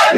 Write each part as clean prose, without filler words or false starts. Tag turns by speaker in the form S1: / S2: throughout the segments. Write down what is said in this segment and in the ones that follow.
S1: आज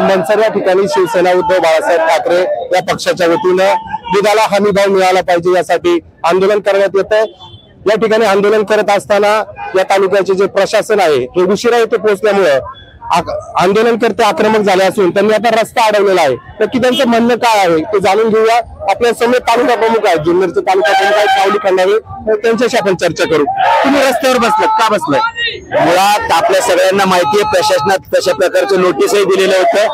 S1: मनसर या ठिकाणी शिवसेना उद्धव बाळासाहेब ठाकरे या पक्षाच्या वतीने दुधाला हमी भाव मिळाला पाहिजे यासाठी आंदोलन करण्यात येतं। या ठिकाणी आंदोलन करत असताना या तालुक्याचे जे प्रशासन आहे हे उशिरा येथे पोहोचल्यामुळे आंदोलनकर्ते आक्रमक झाले असून त्यांनी आता रस्ता अडवलेला आहे। नक्की त्यांचं म्हणणं काय आहे ते जाणून घेऊया। आपल्या समोर तालुका प्रमुख आहेत, जुन्नरचे तालुका प्रमुख आहेत सावली खंडारे, त्यांच्याशी आपण चर्चा करू। तुम्ही रस्त्यावर बसलात, का बसलाय?
S2: मुळात आपल्या सगळ्यांना माहिती आहे प्रशासनात कशा प्रकारचं नोटीसही दिलेलं होतं।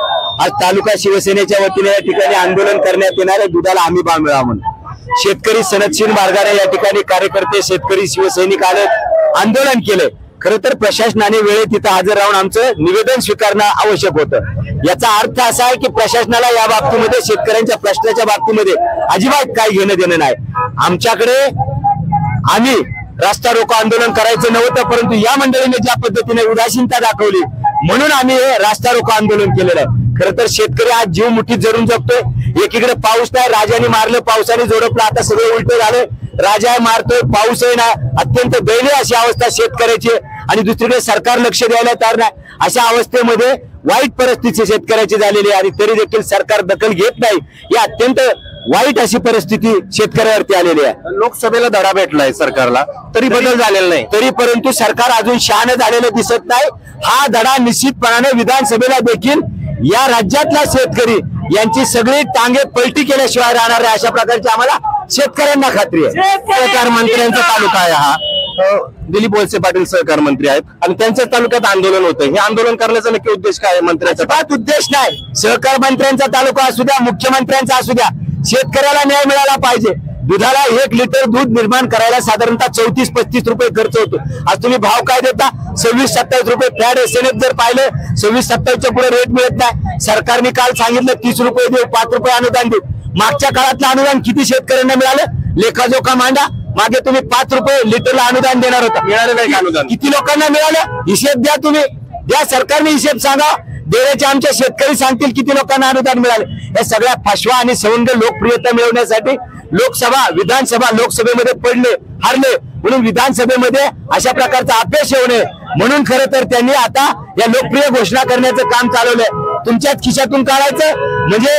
S2: आज तालुका शिवसेनेच्या वतीने या ठिकाणी आंदोलन करण्यात येणार आहे, दुधाला हमी भाव मिळावा म्हणून। शेतकरी सनदशील मार्गाने या ठिकाणी कार्यकर्ते शेतकरी शिवसैनिक आले, आंदोलन केले। खरं तर प्रशासनाने वेळेत तिथं हजर राहून आमचं निवेदन स्वीकारणं आवश्यक होतं। याचा अर्थ असा आहे की प्रशासनाला या बाबतीमध्ये शेतकऱ्यांच्या प्रश्नाच्या बाबतीमध्ये अजिबात काही घेणं देणं नाही। आमच्याकडे आम्ही रास्ता रोको आंदोलन करायचं नव्हतं, परंतु या मंडळीने ज्या पद्धतीने उदासीनता दाखवली म्हणून आम्ही हे रास्ता रोको आंदोलन केलेलं आहे। खरं तर शेतकरी आज जीव मुठीत धरून जगतोय। एकीकडे पाऊस नाही, राजाने मारलं, पावसाने जोडपलं, आता सगळं उलट झालं। राजा मारतोय, पाऊसही ना, अत्यंत दयनीय अशी अवस्था शेतकऱ्याची। आणि दुसरीकडे सरकार लक्ष द्यायला तयार नाही। अशा अवस्थेमध्ये वाईट परिस्थिती शेतकऱ्याची झालेली आहे आणि तरी देखील सरकार दखल घेत नाही। ही अत्यंत वाईट अशी परिस्थिती शेतकऱ्यावरती आलेली आहे।
S1: लोकसभेला धडा भेटलाय सरकारला, तरी बदल झालेला नाही,
S2: तरी परंतु सरकार अजून शहाणं झालेलं दिसत नाही। हा धडा निश्चितपणाने विधानसभेला देखील या राज्यातला शेतकरी यांची सगळी टांगे पलटी केल्याशिवाय राहणार नाही, अशा प्रकारची आम्हाला शेतकऱ्यांना खात्री आहे।
S1: सहकार मंत्र्यांचा तालुका आहे हा, दिलीप वळसे पाटील सहकार मंत्री आहेत आणि त्यांच्या तालुक्यात आंदोलन होतं। हे आंदोलन करण्याचा नक्की उद्देश काय आहे मंत्र्याचा?
S2: बात उद्देश नाही। सहकार मंत्र्यांचा तालुका असू द्या, मुख्यमंत्र्यांचा असू द्या, शेतकऱ्याला न्याय मिळाला पाहिजे। दुधाला 1 लिटर दूध निर्माण करायला साधारणतः 34-35 रुपये खर्च होतो। आज तुम्ही भाव काय देता? 26-27 रुपये फॅड एसएनएफ जर पाहिलं 26-27च्या पुढे रेट मिळत नाही। सरकारने काल सांगितलं 30 रुपये देऊ, 5 रुपये अनुदान देऊ। मागच्या काळातलं अनुदान किती शेतकऱ्यांना मिळालं? लेखाजोखा मांडा। मागे तुम्ही 5 रुपये लिटरला अनुदान देणार होता,
S1: मिळालं नाही अनुदान?
S2: किती लोकांना मिळालं? हिशेब द्या तुम्ही, द्या, सरकारने हिशेब सांगा। देण्याचे आमचे शेतकरी सांगतील किती लोकांना अनुदान मिळाले। या सगळ्या फसवा आणि सवंग लोकप्रियता मिळवण्यासाठी लोकसभा विधानसभा लोकसभेमध्ये पडले, हारले, म्हणून विधानसभेमध्ये अशा प्रकारचा अपयश येऊ नये म्हणून खरं तर त्यांनी आता या लोकप्रिय घोषणा करण्याचं काम चालवलंय। तुमच्याच खिशातून काढायचं म्हणजे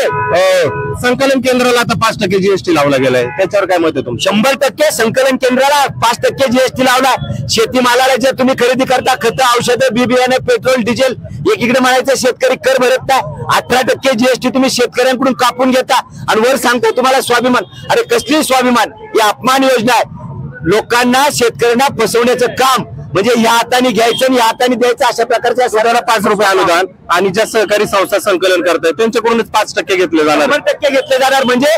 S1: संकलन केंद्राला आता 5% जीएसटी लावला गेलाय, त्याच्यावर काय मत आहे तुमचं?
S2: 100% संकलन केंद्राला 5% जीएसटी लावला। शेतीमालाला जे तुम्ही खरेदी करता, खतं, औषधं, बी बियाणे, पेट्रोल, डिझेल, एकीकडे म्हणायचं शेतकरी कर भरत नाही। 18% जीएसटी तुम्ही शेतकऱ्यांकडून कापून घेता आणि वर सांगता तुम्हाला स्वाभिमान। अरे कसली स्वाभिमान? ही अपमान योजना आहे। लोकांना शेतकऱ्यांना फसवण्याचं काम म्हणजे या हाताने घ्यायचं आणि या हाताने द्यायचं, अशा प्रकारच्या
S1: सगळ्याला 5 रुपये अनुदान आणि ज्या सहकारी संस्था संकलन करतायत त्यांच्याकडूनच 5% घेतले जाणार,
S2: 100% घेतले जाणार। म्हणजे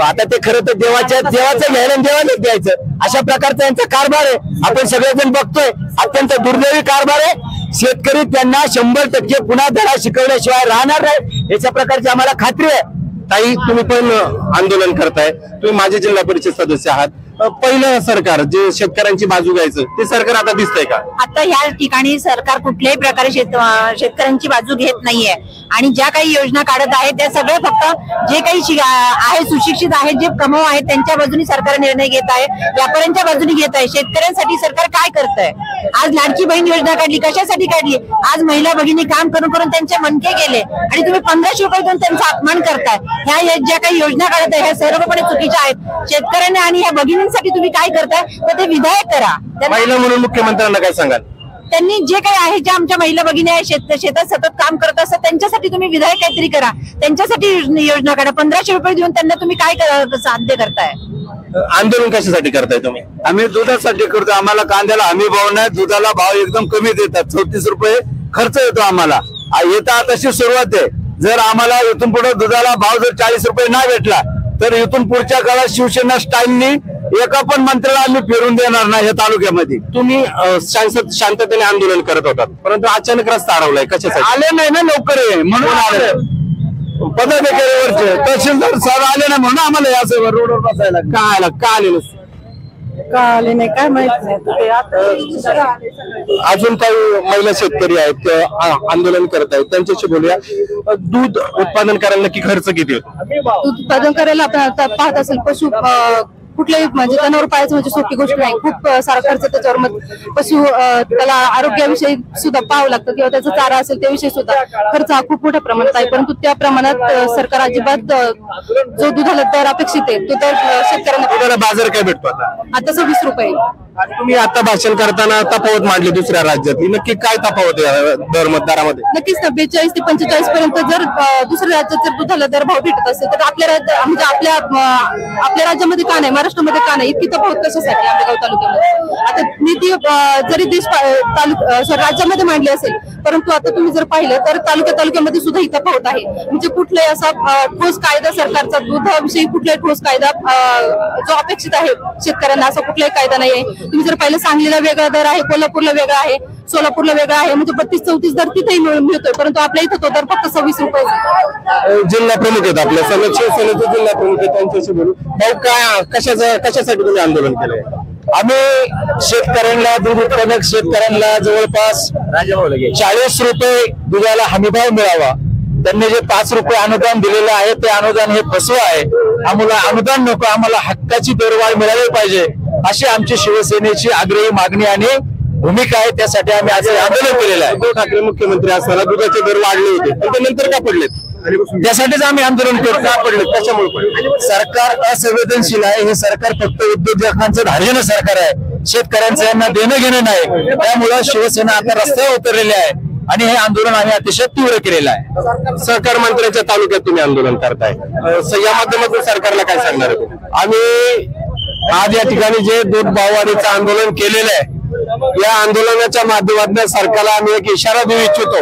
S2: आता ते खरं तर देवाचं घ्यायला देवालाच द्यायचं, अशा प्रकारचा यांचा कारभार आहे। आपण सगळेजण बघतोय, अत्यंत दुर्दैवी कारभार आहे। शेतकरी त्यांना 100% पुन्हा धडा शिकवल्याशिवाय राहणार नाही, याच्या प्रकारची आम्हाला खात्री आहे।
S1: ताई, तुम्ही पण आंदोलन करताय, तुम्ही माझे जिल्हा परिषद सदस्य आहात, पहिलं सरकार जे शेतकऱ्यांची बाजू घ्यायचं ते सरकार आता दिसतंय का?
S3: आता ह्या ठिकाणी सरकार कुठल्याही प्रकारे शेतकऱ्यांची बाजू घेत नाहीये आणि ज्या काही योजना काढत आहे त्या सगळे फक्त जे काही आहे सुशिक्षित आहेत जे कमाव आहेत त्यांच्या बाजूने सरकार निर्णय घेत आहे, व्यापाऱ्यांच्या बाजूने घेत आहे. शेतकऱ्यांसाठी सरकार काय करतंय? आज लाडकी बहीण योजना काढली, कशासाठी काढली? आज महिला भगिनी काम करून करून त्यांचे मनके गेले आणि तुम्ही 1500 रुपये देऊन त्यांचा अपमान करताय. ह्या ज्या काही योजना काढत आहे ह्या सर्वपणे चुकीच्या आहेत. शेतकऱ्यांना आणि ह्या भगिनींसाठी तुम्ही काय करताय तर ते विधायक करा.
S1: महिला म्हणून मुख्यमंत्र्यांना काय सांगाल?
S3: त्यांनी जे काही आहे ज्या आमच्या महिला भगिनी आहे शेतात सतत काम करत असतात त्यांच्यासाठी तुम्ही विधायक काहीतरी करा, त्यांच्यासाठी योजना काढा. 1500 रुपये देऊन त्यांना तुम्ही काय साध्य करताय?
S1: आंदोलन कशासाठी करताय तुम्ही?
S2: आम्ही दुधासाठी करतो. आम्हाला कांद्याला हमी भाव नाही, दुधाला भाव एकदम कमी देतात. 34 रुपये खर्च येतो आम्हाला. येता तशी सुरुवात आहे. जर आम्हाला इथून पुढे दुधाला भाव जर 40 रुपये नाही भेटला तर इथून पुढच्या काळात शिवसेना स्टाईलनी एका पण मंत्र्याला आम्ही फिरून देणार नाही या तालुक्यामध्ये.
S1: तुम्ही शांततेने आंदोलन करत होतात परंतु अचानक रस्ता अडवलाय, कशासाठी?
S2: आले नाही ना लवकर म्हणून आले. पदाधिकारीवरचे तहसीलदार सर आले ना म्हणून आम्हाला या रोडवर बसायला.
S1: का आले नसते?
S3: का आले नाही काय माहिती.
S1: अजून काही महिला शेतकरी आहेत ते आंदोलन करत आहेत, त्यांच्याशी बोलूया. दूध उत्पादन करायला नक्की खर्च किती होतो?
S3: दूध उत्पादन करायला आपण आता पाहत असेल पशु कुठल्याही म्हणजे जनावर पाळायचं म्हणजे सोपी गोष्ट नाही. खूप सारा खर्च त्याच्यावर मग पशु त्याला आरोग्याविषयी सुद्धा पाहावं लागतं किंवा त्याचा चारा असेल त्याविषयी सुद्धा खर्च हा खूप मोठ्या प्रमाणात आहे. परंतु त्या प्रमाणात सरकार अजिबात जो दुधाला दर अपेक्षित आहे तो दर शेतकऱ्यांना.
S1: बाजार काय भेटतो
S3: आता 26 रुपये.
S1: तुम्ही आता भाषण करताना तफावत मांडली दुसऱ्या राज्यातली, नक्की काय तफावत आहे दर दरामध्ये?
S3: नक्कीच 42 ते 45 पर्यंत जर दुसऱ्या राज्यात जर दुधाला दर भाव भेटत असेल तर आपल्या राज्यात म्हणजे आपल्या राज्यामध्ये का नाही, महाराष्ट्रामध्ये का नाही, इतकी तफावत कशासाठी आंबेगाव तालुक्यामध्ये? आता नीती जरी राज्यामध्ये मांडली असेल परंतु आता तुम्ही जर पाहिलं तर तालुक्यामध्ये सुद्धा ही तफावत आहे. म्हणजे कुठलाही असा ठोस कायदा सरकारचा दुधाविषयी कुठलाही ठोस कायदा जो अपेक्षित आहे शेतकऱ्यांना असा कुठलाही कायदा नाही आहे. तुम्ही जर पाहिलं सांगलीला वेगळा दर आहे, कोल्हापूरला वेगळा आहे, सोलापूरला वेगळा आहे. म्हणजे 32-34 दर तिथेही मिळतोय परंतु आपल्या इथं तो दर फक्त 26 रुपये.
S1: जिल्हा प्रमुख आहेत आपल्या शिवसेनेचे जिल्हा प्रमुख आहेत, त्यांच्याशी बोलू. भाऊ काय कशासाठी तुम्ही आंदोलन केलंय?
S2: आम्ही शेतकऱ्यांना दूध उत्पादक शेतकऱ्यांना जवळपास 40 रुपये दुधाला हमीभाव मिळावा. त्यांनी जे 5 रुपये अनुदान दिलेलं आहे ते अनुदान हे फसवं आहे. आम्हाला अनुदान नको, आम्हाला हक्काची दरवाढ मिळाली पाहिजे अशी आमची शिवसेनेची आग्रही मागणी आणि भूमिका आहे. त्यासाठी आम्ही आज आंदोलन केलेलं आहे.
S1: उद्धव ठाकरे मुख्यमंत्री असताना दुधाचे दर वाढले होते पण ते नंतर का पडलेत?
S2: त्यासाठीच आम्ही आंदोलन करतो. का पडले? त्याच्यामुळे पडले. सरकार असंवेदनशील आहे. हे सरकार फक्त उद्योजकांचं धार्जिणं सरकार आहे. शेतकऱ्यांचं यांना देणं घेणं नाही. त्यामुळे शिवसेना आता रस्त्यावर उतरलेली आहे आणि हे आंदोलन आम्ही अतिशय तीव्र केलेलं आहे.
S1: सहकार मंत्र्यांच्या तालुक्यात तुम्ही आंदोलन करताय, या माध्यमातून सरकारला काय सांगणार आहे?
S2: आम्ही आज या ठिकाणी जे दूध भाववाढीचं आंदोलन केलेलं आहे या आंदोलनाच्या माध्यमातून सरकारला आम्ही एक इशारा देऊ इच्छितो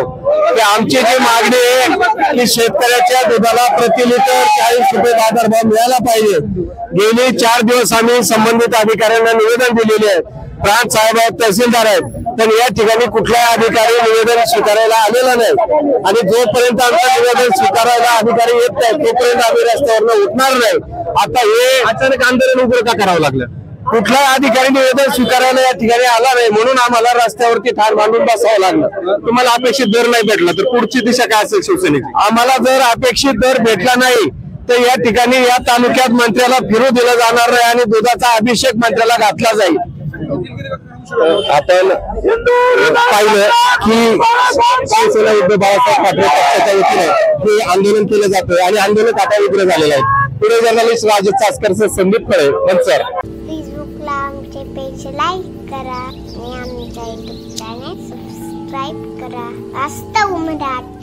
S2: की आमची जी मागणी आहे की शेतकऱ्याच्या दुधाला प्रति लिटर 40 रुपये बाजारभाव मिळाला पाहिजे. गेली 4 दिवस आम्ही संबंधित अधिकाऱ्यांना निवेदन दिलेले आहे. प्रांत साहेब आहेत, तहसीलदार आहेत, पण या ठिकाणी कुठलाही अधिकारी निवेदन स्वीकारायला आलेला नाही आणि जोपर्यंत आमचं निवेदन स्वीकारायला अधिकारी येत नाही तोपर्यंत आम्ही रस्त्यावर उठणार नाही. आता हे
S1: अचानक आंदोलन उघड का करावं लागलं?
S2: कुठलाही अधिकारी निवेदन स्वीकारायला या ठिकाणी आला नाही म्हणून आम्हाला रस्त्यावरती ठाण मांडून बसावं लागलं.
S1: तुम्हाला अपेक्षित दर नाही भेटला तर पुढची दिशा काय असेल शिवसेनेची?
S2: आम्हाला जर अपेक्षित दर भेटला नाही तर या ठिकाणी या तालुक्यात मंत्र्याला फिरू दिलं जाणार नाही आणि दुधाचा अभिषेक मंत्र्याला घातला जाईल.
S1: आपण पाहिलं की शिवसेना उद्धव बाळासाहेब ठाकरे पक्षाच्या वतीने हे आंदोलन केलं जातं आणि आंदोलन आता उग्र झालेलं आहे. पुढे जर्नलिस्ट राजेश चासकर, संदीप खळे, मंचर.
S4: फेसबुकला आमचे पेज लाईक करा आणि आमच्या युट्यूब चॅनेल सबस्क्राईब करा. वास्तव मराठी.